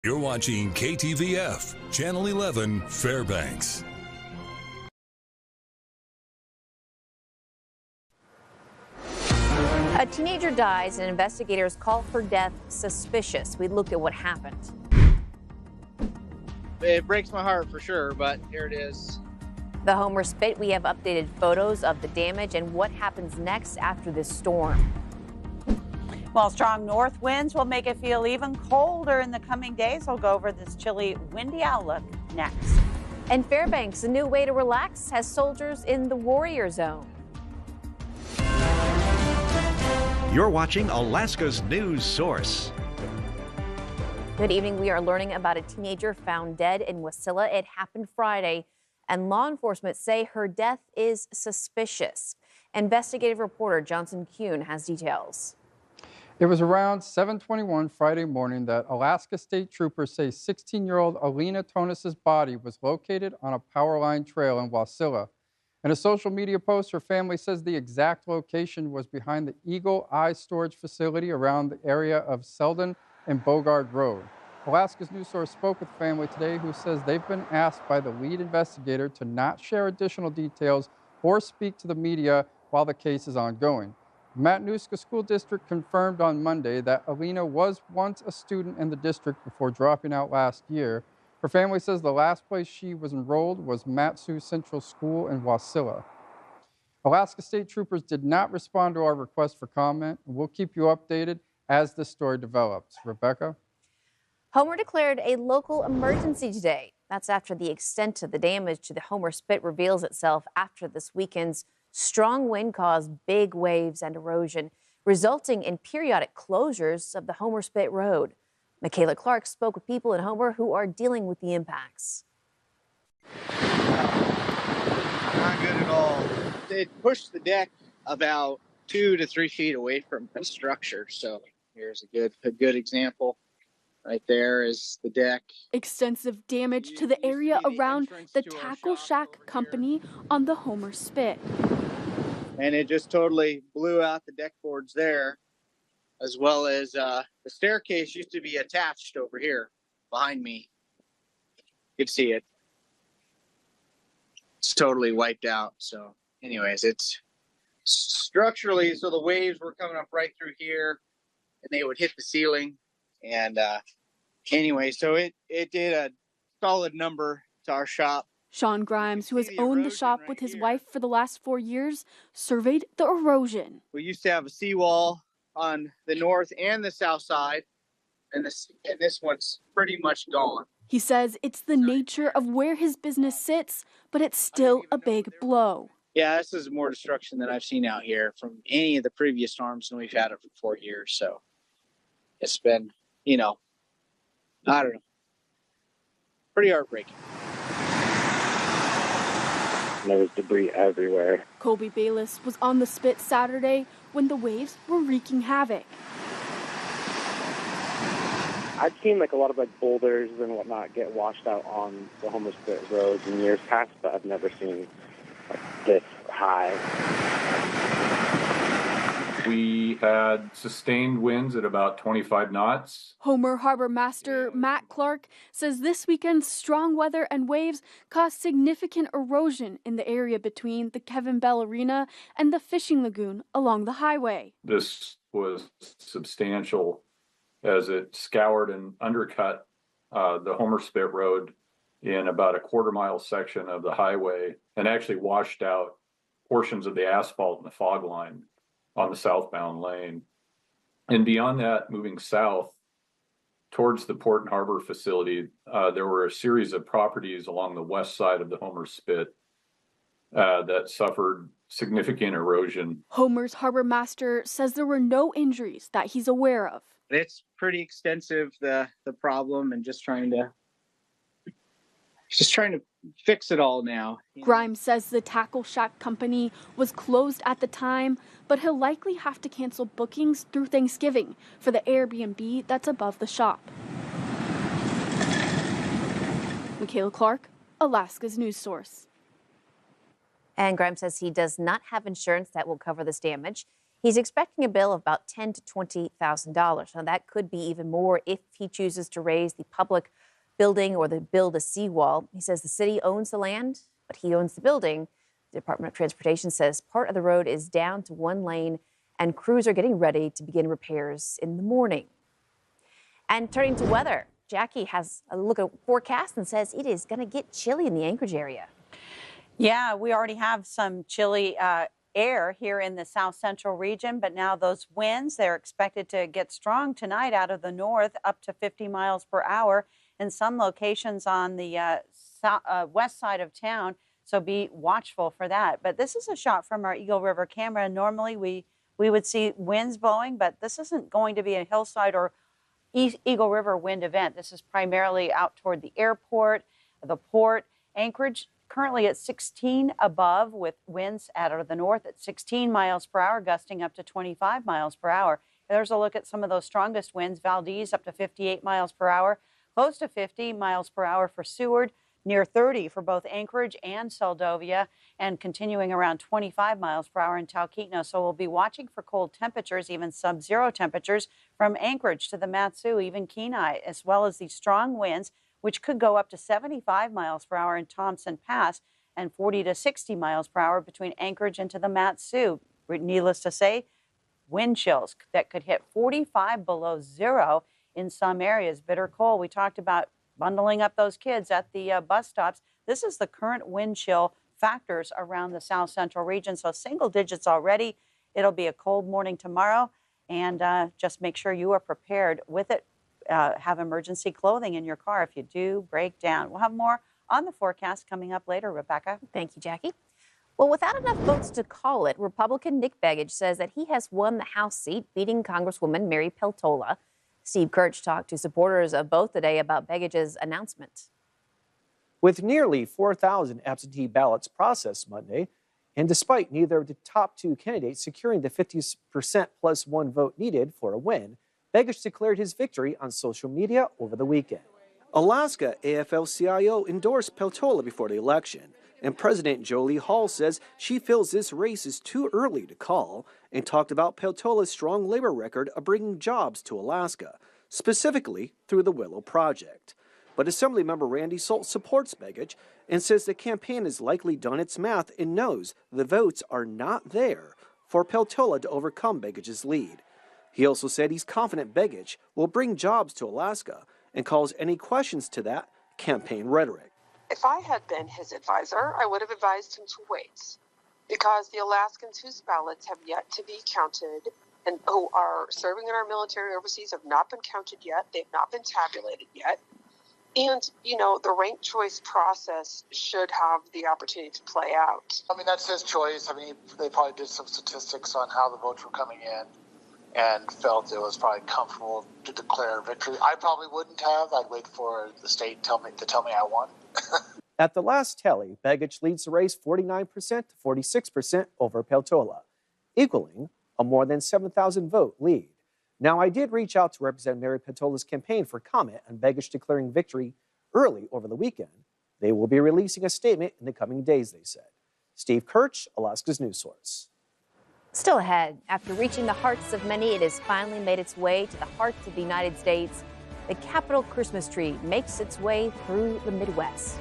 You're watching KTVF, Channel 11, Fairbanks. A teenager dies and investigators call her death suspicious. We looked at what happened. It breaks my heart for sure, but here it is. The Homer Spit, we have updated photos of the damage and what happens next after this storm. Well, strong north winds will make it feel even colder in the coming days. We'll go over this chilly, windy outlook next. And Fairbanks, a new way to relax, has soldiers in the warrior zone. You're watching Alaska's news source. Good evening. We are learning about a teenager found dead in Wasilla. It happened Friday, and law enforcement say her death is suspicious. Investigative reporter Johnson Kuhn has details. It was around 7:21 Friday morning that Alaska State Troopers say 16-year-old Alina Tonis's body was located on a power line trail in Wasilla. In a social media post, her family says the exact location was behind the Eagle Eye storage facility around the area of Selden and Bogard Road. Alaska's news source spoke with the family today, who says they've been asked by the lead investigator to not share additional details or speak to the media while the case is ongoing. Matanuska School District confirmed on Monday that Alina was once a student in the district before dropping out last year. Her family says the last place she was enrolled was Matsu Central School in Wasilla. Alaska State Troopers did not respond to our request for comment, and we'll keep you updated as this story develops. Rebecca? Homer declared a local emergency today. That's after the extent of the damage to the Homer Spit reveals itself after this weekend's strong wind caused big waves and erosion, resulting in periodic closures of the Homer Spit Road. Michaela Clark spoke with people in Homer who are dealing with the impacts. Not good at all. It pushed the deck about 2 to 3 feet away from the structure. So here's a good example. Right there is the deck. Extensive damage to the area around the Tackle Shack company on the Homer Spit. And it just totally blew out the deck boards there, as well as the staircase used to be attached over here behind me. You could see it. It's totally wiped out. So anyways, it's structurally, so the waves were coming up right through here and they would hit the ceiling. And anyway, so it did a solid number to our shop. Sean Grimes, who has owned the shop with his wife for the last 4 years, surveyed the erosion. We used to have a seawall on the north and the south side, and this one's pretty much gone. He says it's the nature of where his business sits, but it's still a big blow. Yeah, this is more destruction than I've seen out here from any of the previous storms, and we've had it for 4 years. So it's been, I don't know, pretty heartbreaking. There was debris everywhere. Colby Bayless was on the Spit Saturday when the waves were wreaking havoc. I've seen a lot of boulders and whatnot get washed out on the Homer Spit roads in years past, but I've never seen this high. We had sustained winds at about 25 knots. Homer Harbor Master Matt Clark says this weekend's strong weather and waves caused significant erosion in the area between the Kevin Bell Arena and the fishing lagoon along the highway. This was substantial as it scoured and undercut the Homer Spit Road in about a quarter-mile section of the highway and actually washed out portions of the asphalt and the fog line on the southbound lane. And beyond that, moving south towards the Port and Harbor facility, there were a series of properties along the west side of the Homer Spit that suffered significant erosion. Homer's harbor master says there were no injuries that he's aware of. It's pretty extensive, the problem, and just trying to fix it all now. Grimes says the Tackle Shack company was closed at the time, but he'll likely have to cancel bookings through Thanksgiving for the Airbnb that's above the shop. Michaela Clark, Alaska's news source. And Grimes says he does not have insurance that will cover this damage. He's expecting a bill of about $10,000 to $20,000. Now, that could be even more if he chooses to raise the public building or build a seawall. He says the city owns the land, but he owns the building. The Department of Transportation says part of the road is down to one lane, and crews are getting ready to begin repairs in the morning. And turning to weather, Jackie has a look at forecast and says it is going to get chilly in the Anchorage area. Yeah, we already have some chilly air here in the south central region, but now those winds, they're expected to get strong tonight out of the north, up to 50 miles per hour in some locations on the west side of town. So be watchful for that. But this is a shot from our Eagle River camera. Normally we would see winds blowing, but this isn't going to be a hillside or Eagle River wind event. This is primarily out toward the airport, the port. Anchorage currently at 16 above, with winds out of the north at 16 miles per hour, gusting up to 25 miles per hour. There's a look at some of those strongest winds. Valdez up to 58 miles per hour, close to 50 miles per hour for Seward, near 30 for both Anchorage and Seldovia, and continuing around 25 miles per hour in Talkeetna. So we'll be watching for cold temperatures, even sub-zero temperatures from Anchorage to the Mat-Su, even Kenai, as well as these strong winds, which could go up to 75 miles per hour in Thompson Pass and 40 to 60 miles per hour between Anchorage and to the Mat-Su. Needless to say, wind chills that could hit 45 below zero in some areas. Bitter cold. We talked about bundling up those kids at the bus stops. This is the current wind chill factors around the south central region. So single digits already. It'll be a cold morning tomorrow, and just make sure you are prepared with it. Have emergency clothing in your car if you do break down. We'll have more on the forecast coming up later, Rebecca. Thank you, Jackie. Well, without enough votes to call it, Republican Nick Begich says that he has won the House seat, beating Congresswoman Mary Peltola. Steve Kirch talked to supporters of both today about Begich's announcement. With nearly 4,000 absentee ballots processed Monday, and despite neither of the top two candidates securing the 50% plus one vote needed for a win, Begich declared his victory on social media over the weekend. Alaska AFL-CIO endorsed Peltola before the election, and President Jolie Hall says she feels this race is too early to call, and talked about Peltola's strong labor record of bringing jobs to Alaska, specifically through the Willow Project. But Assemblymember Randy Salt supports Begich and says the campaign has likely done its math and knows the votes are not there for Peltola to overcome Begich's lead. He also said he's confident Begich will bring jobs to Alaska and calls any questions to that campaign rhetoric. If I had been his advisor, I would have advised him to wait, because the Alaskans whose ballots have yet to be counted and who are serving in our military overseas have not been counted yet. They've not been tabulated yet. And, you know, the ranked choice process should have the opportunity to play out. I mean, that's his choice. I mean, they probably did some statistics on how the votes were coming in and felt it was probably comfortable to declare victory. I probably wouldn't have. I'd wait for the state to tell me I won. At the last tally, Begich leads the race 49% to 46% over Peltola, equaling a more than 7,000 vote lead. Now, I did reach out to represent Mary Peltola's campaign for comment on Begich declaring victory early over the weekend. They will be releasing a statement in the coming days, they said. Steve Kirch, Alaska's news source. Still ahead, after reaching the hearts of many, it has finally made its way to the hearts of the United States. The Capitol Christmas tree makes its way through the Midwest.